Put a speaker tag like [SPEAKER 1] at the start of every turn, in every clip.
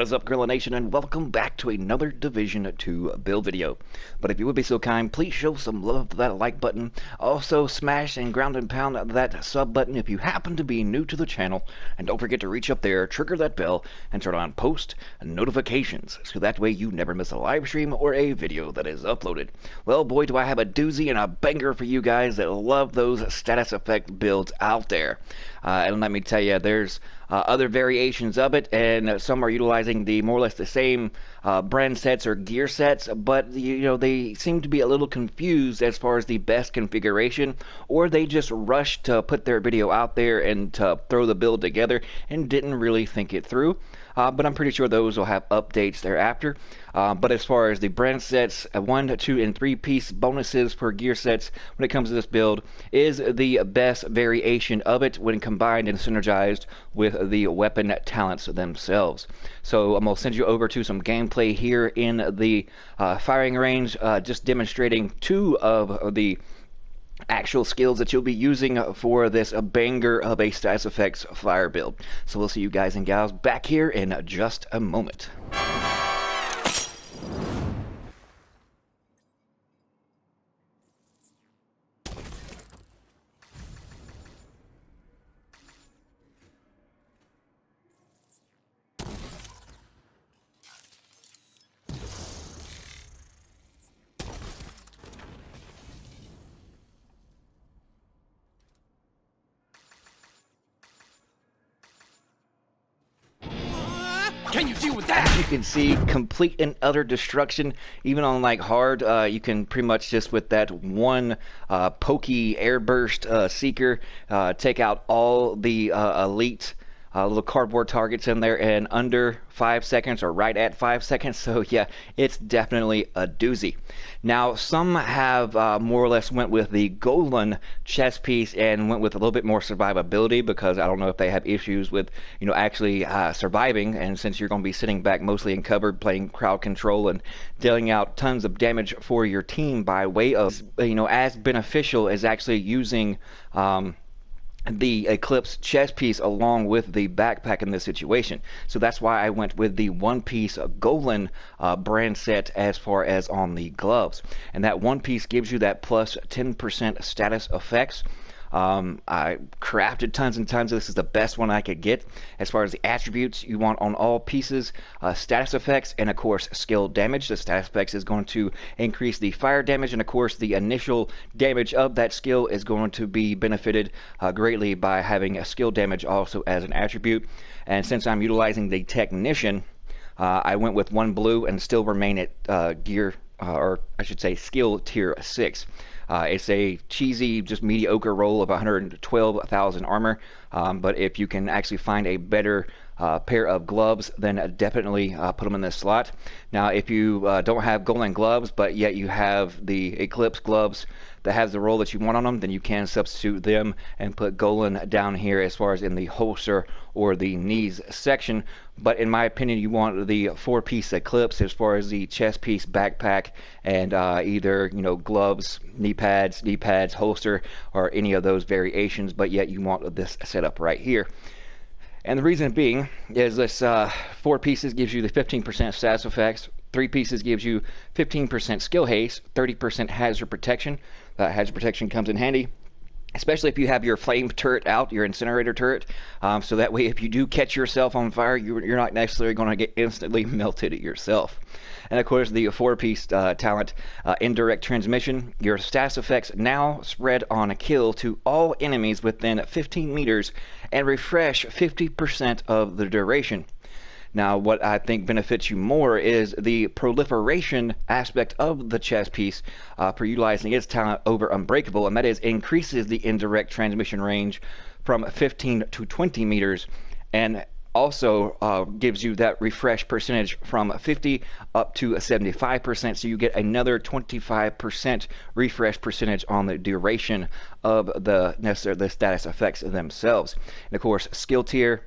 [SPEAKER 1] What is up, Gorilla Nation, and welcome back to another Division 2 build video. But if you would be so kind, please show some love to that like button. Also, smash and ground and pound that sub button if you happen to be new to the channel. And don't forget to reach up there, trigger that bell, and turn on post notifications, so that way you never miss a live stream or a video that is uploaded. Well, boy, do I have a doozy and a banger for you guys that love those status effect builds out there. And let me tell you, there's other variations of it, and some are utilizing the more or less the same brand sets or gear sets, but they seem to be a little confused as far as the best configuration, or they just rushed to put their video out there and to throw the build together and didn't really think it through. But I'm pretty sure those will have updates thereafter. But as far as the brand sets, 1, 2, and 3 piece bonuses for gear sets when it comes to this build is the best variation of it when combined and synergized with the weapon talents themselves. So I'm going to send you over to some gameplay here in the firing range, just demonstrating 2 of the actual skills that you'll be using for this banger of a status effects fire build. So we'll see you guys and gals back here in just a moment.
[SPEAKER 2] Can you deal with that?
[SPEAKER 1] As you can see, complete and utter destruction. Even on like hard, you can pretty much just with that one pokey airburst seeker take out all the elite little cardboard targets in there in under 5 seconds, or right at 5 seconds. So yeah, it's definitely a doozy. Now some have more or less went with the Golan chest piece and went with a little bit more survivability, because I don't know if they have issues with actually surviving, and since you're going to be sitting back mostly in cover playing crowd control and dealing out tons of damage for your team by way of as beneficial as actually using the Eclipse chest piece along with the backpack in this situation. So that's why I went with the one piece Golan brand set as far as on the gloves. And that one piece gives you that plus 10% status effects. I crafted tons and tons. This is the best one I could get as far as the attributes you want on all pieces, status effects, and of course skill damage. The status effects is going to increase the fire damage, and of course the initial damage of that skill is going to be benefited greatly by having a skill damage also as an attribute. And since I'm utilizing the Technician, I went with 1 blue and still remain at gear, or I should say skill tier 6. It's a cheesy, just mediocre roll of 112,000 armor, but if you can actually find a better pair of gloves, then definitely put them in this slot. Now if you don't have Golan gloves, but yet you have the Eclipse gloves that has the roll that you want on them, then you can substitute them and put Golan down here as far as in the holster or the knees section. But in my opinion, you want the 4-piece Eclipse as far as the chest piece, backpack, and either gloves, knee pads, holster, or any of those variations, but yet you want this setup right here. And the reason being is this 4 pieces gives you the 15% status effects, 3 pieces gives you 15% skill haste, 30% hazard protection. Hazard protection comes in handy, especially if you have your flame turret out, your incinerator turret, so that way if you do catch yourself on fire, you're not necessarily going to get instantly melted yourself. And of course the 4-piece talent, indirect transmission. Your status effects now spread on a kill to all enemies within 15 meters and refresh 50% of the duration. Now what I think benefits you more is the proliferation aspect of the chest piece for utilizing its talent over Unbreakable, and that is increases the indirect transmission range from 15 to 20 meters, and also gives you that refresh percentage from 50 up to 75%, so you get another 25% refresh percentage on the duration of the status effects themselves. And of course skill tier,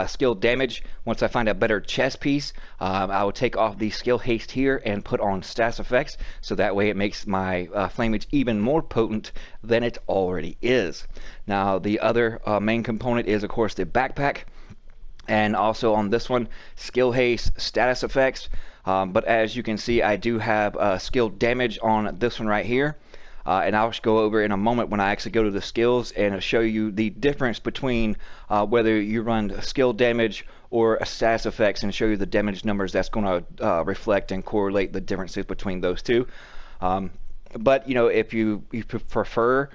[SPEAKER 1] skill damage. Once I find a better chest piece, I will take off the skill haste here and put on status effects, so that way it makes my flamage even more potent than it already is. Now the other main component is of course the backpack. and also on this one, skill haste, status effects. But as you can see, I do have skill damage on this one right here. And I'll go over in a moment when I actually go to the skills and show you the difference between whether you run skill damage or status effects, and show you the damage numbers that's going to reflect and correlate the differences between those two. But if you prefer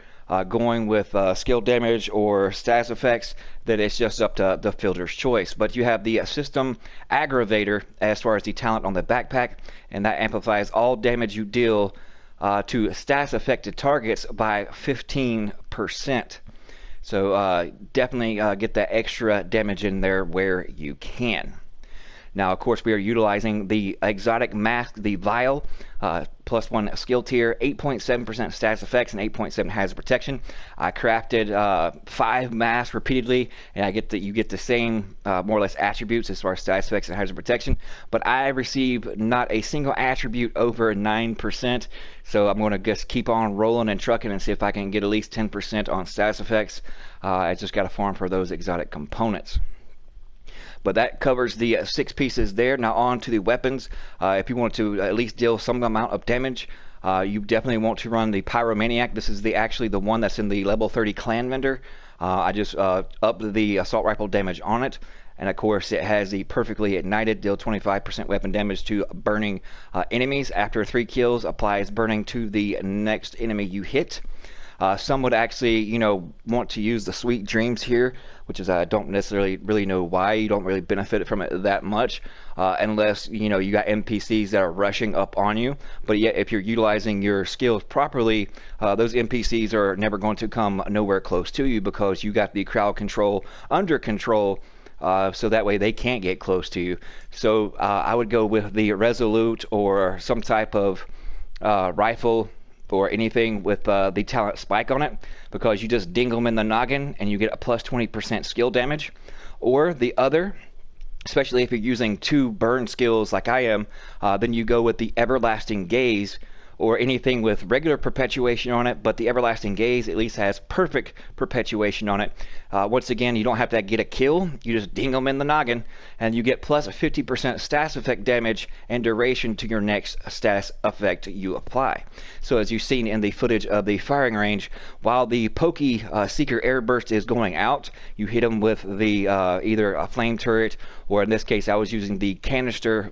[SPEAKER 1] going with skill damage or status effects, then it's just up to the fielder's choice. But you have the system aggravator as far as the talent on the backpack, and that amplifies all damage you deal to status affected targets by 15%. So definitely get that extra damage in there where you can. Now, of course, we are utilizing the exotic mask, the Vial, +1 skill tier, 8.7% status effects, and 8.7 hazard protection. I crafted 5 masks repeatedly, and you get the same more or less attributes as far as status effects and hazard protection. But I received not a single attribute over 9%, so I'm going to just keep on rolling and trucking and see if I can get at least 10% on status effects. I just got to farm for those exotic components. But that covers the 6 pieces there. Now on to the weapons. If you want to at least deal some amount of damage, you definitely want to run the Pyromaniac. This is actually the one that's in the level 30 clan vendor. I just upped the assault rifle damage on it. And of course it has the perfectly ignited, deal 25% weapon damage to burning enemies. After 3 kills, applies burning to the next enemy you hit. Some would actually, want to use the Sweet Dreams here, which is I don't necessarily really know why. You don't really benefit from it that much, unless you got NPCs that are rushing up on you. But yet, if you're utilizing your skills properly, those NPCs are never going to come nowhere close to you because you got the crowd control under control. So that way they can't get close to you. So I would go with the Resolute or some type of rifle or anything with the talent spike on it, because you just ding them in the noggin and you get a plus 20% skill damage. Or the other, especially if you're using 2 burn skills like I am, then you go with the Everlasting Gaze, or anything with regular perpetuation on it, but the Everlasting Gaze at least has perfect perpetuation on it. Once again, you don't have to get a kill, you just ding them in the noggin, and you get plus 50% status effect damage and duration to your next status effect you apply. So as you've seen in the footage of the firing range, while the pokey Seeker Airburst is going out, you hit them with the either a flame turret, or in this case I was using the canister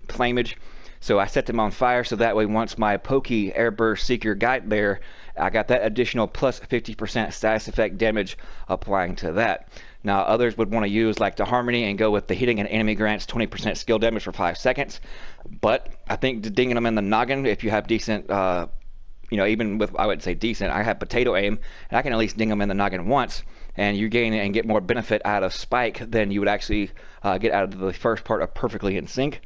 [SPEAKER 1] flamage. So I set them on fire, so that way once my pokey Airburst Seeker got there, I got that additional plus 50% status effect damage applying to that. Now others would want to use like the Harmony and go with the hitting an enemy grants 20% skill damage for 5 seconds. But I think dinging them in the noggin, if you have decent, even with, I wouldn't say decent, I have potato aim, and I can at least ding them in the noggin once, and you gain and get more benefit out of spike than you would actually get out of the first part of perfectly in sync.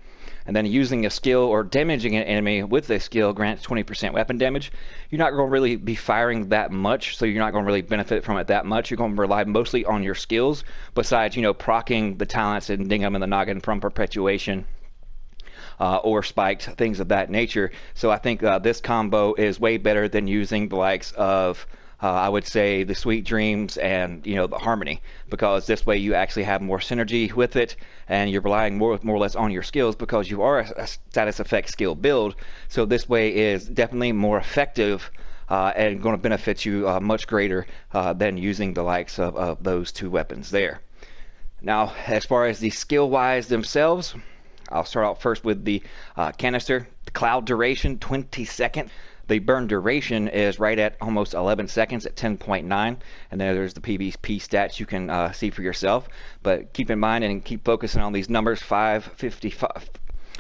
[SPEAKER 1] And then using a skill or damaging an enemy with a skill grants 20% weapon damage. You're not going to really be firing that much, so you're not going to really benefit from it that much. You're going to rely mostly on your skills, besides, proccing the talents and ding them in the noggin from perpetuation. Or spiked, things of that nature. So I think this combo is way better than using the likes of I would say the Sweet Dreams and the Harmony, because this way you actually have more synergy with it, and you're relying more or less on your skills because you are a status effect skill build. So this way is definitely more effective and going to benefit you much greater than using the likes of those 2 weapons there. Now, as far as the skill wise themselves, I'll start out first with the canister. The cloud duration 20 seconds. The burn duration is right at almost 11 seconds at 10.9, and then there's the PvP stats you can see for yourself. But keep in mind and keep focusing on these numbers, 555,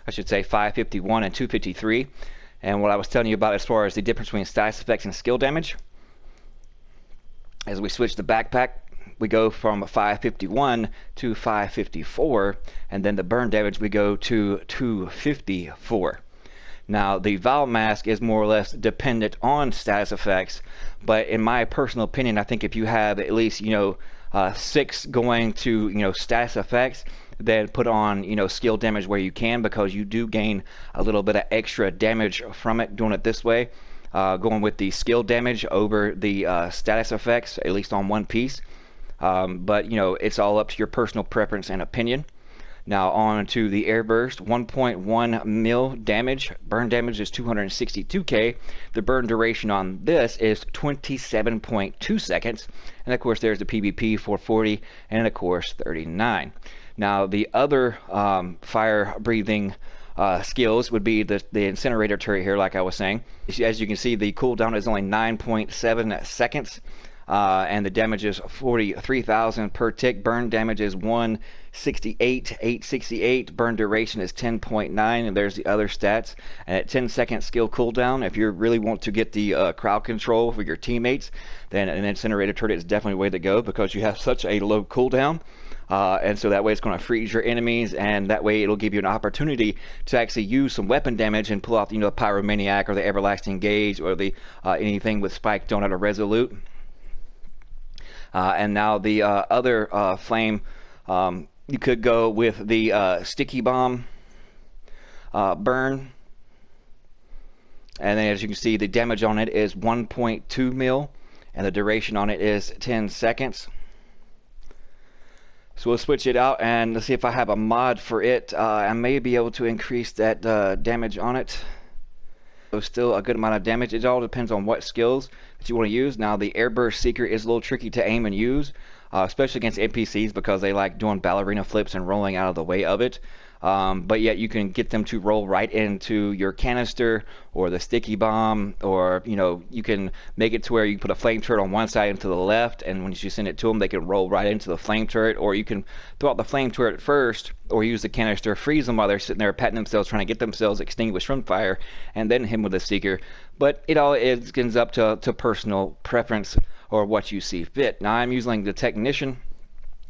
[SPEAKER 1] I should say 551 and 253. And what I was telling you about as far as the difference between status effects and skill damage, as we switch the backpack, we go from 551 to 554, and then the burn damage we go to 254. Now, the Val Mask is more or less dependent on status effects, but in my personal opinion, I think if you have at least, 6 going to, status effects, then put on, skill damage where you can, because you do gain a little bit of extra damage from it doing it this way. Going with the skill damage over the status effects, at least on one piece. But you know, it's all up to your personal preference and opinion. Now on to the airburst, 1.1 mil damage. Burn damage is 262k. The burn duration on this is 27.2 seconds. And of course there's the PvP 440 and of course 39. Now the other fire breathing skills would be the incinerator turret here, like I was saying. As you can see, the cooldown is only 9.7 seconds. And the damage is 43,000 per tick. Burn damage is 868. Burn duration is 10.9, and there's the other stats. And at 10-second skill cooldown, if you really want to get the crowd control for your teammates, then an incinerator turret is definitely the way to go, because you have such a low cooldown. And so that way it's going to freeze your enemies, and that way it'll give you an opportunity to actually use some weapon damage and pull off, you know, the Pyromaniac or the Everlasting Gauge or the anything with Spike don't have a Resolute. And now the other flame, you could go with the sticky bomb burn. And then as you can see, the damage on it is 1.2 mil, and the duration on it is 10 seconds. So we'll switch it out and let's see if I have a mod for it. I may be able to increase that damage on it. So still a good amount of damage. It all depends on what skills that you want to use. Now the Airburst Seeker is a little tricky to aim and use, especially against NPCs, because they like doing ballerina flips and rolling out of the way of it. But yet you can get them to roll right into your canister or the sticky bomb, or you know, you can make it to where you put a flame turret on one side and to the left, and when you send it to them, they can roll right into the flame turret. Or you can throw out the flame turret first, or use the canister, freeze them while they're sitting there patting themselves, trying to get themselves extinguished from fire, and then hit them with a seeker. But it all ends up to personal preference or what you see fit. Now I'm using the Technician.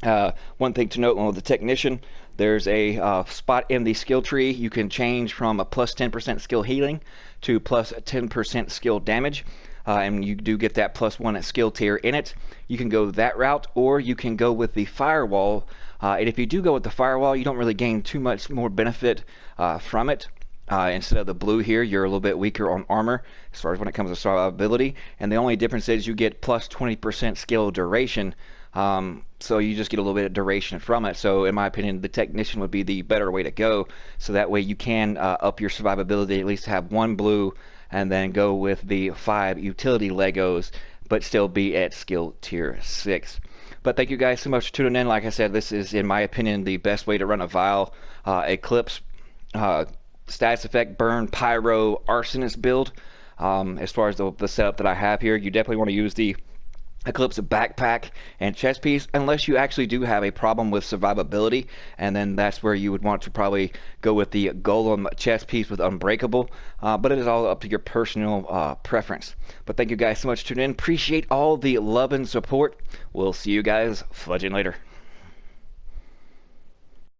[SPEAKER 1] One thing to note on the Technician, there's a spot in the skill tree you can change from a plus 10% skill healing to plus 10% skill damage, and you do get that +1 skill tier in it. You can go that route, or you can go with the firewall, and if you do go with the firewall, you don't really gain too much more benefit from it. Instead of the blue here, you're a little bit weaker on armor as far as when it comes to survivability, and the only difference is you get plus 20% skill duration. So you just get a little bit of duration from it. So in my opinion, the Technician would be the better way to go. So that way you can up your survivability, at least have one blue, and then go with the 5 utility Legos, but still be at skill tier 6. But thank you guys so much for tuning in. Like I said, this is, in my opinion, the best way to run a Vile Eclipse status effect burn Pyro Arsonist build. As far as the setup that I have here, you definitely want to use the Eclipse backpack and chest piece, unless you actually do have a problem with survivability, and then that's where you would want to probably go with the Golem chest piece with Unbreakable. But it is all up to your personal preference. But thank you guys so much for tuning in. Appreciate all the love and support. We'll see you guys fudging later.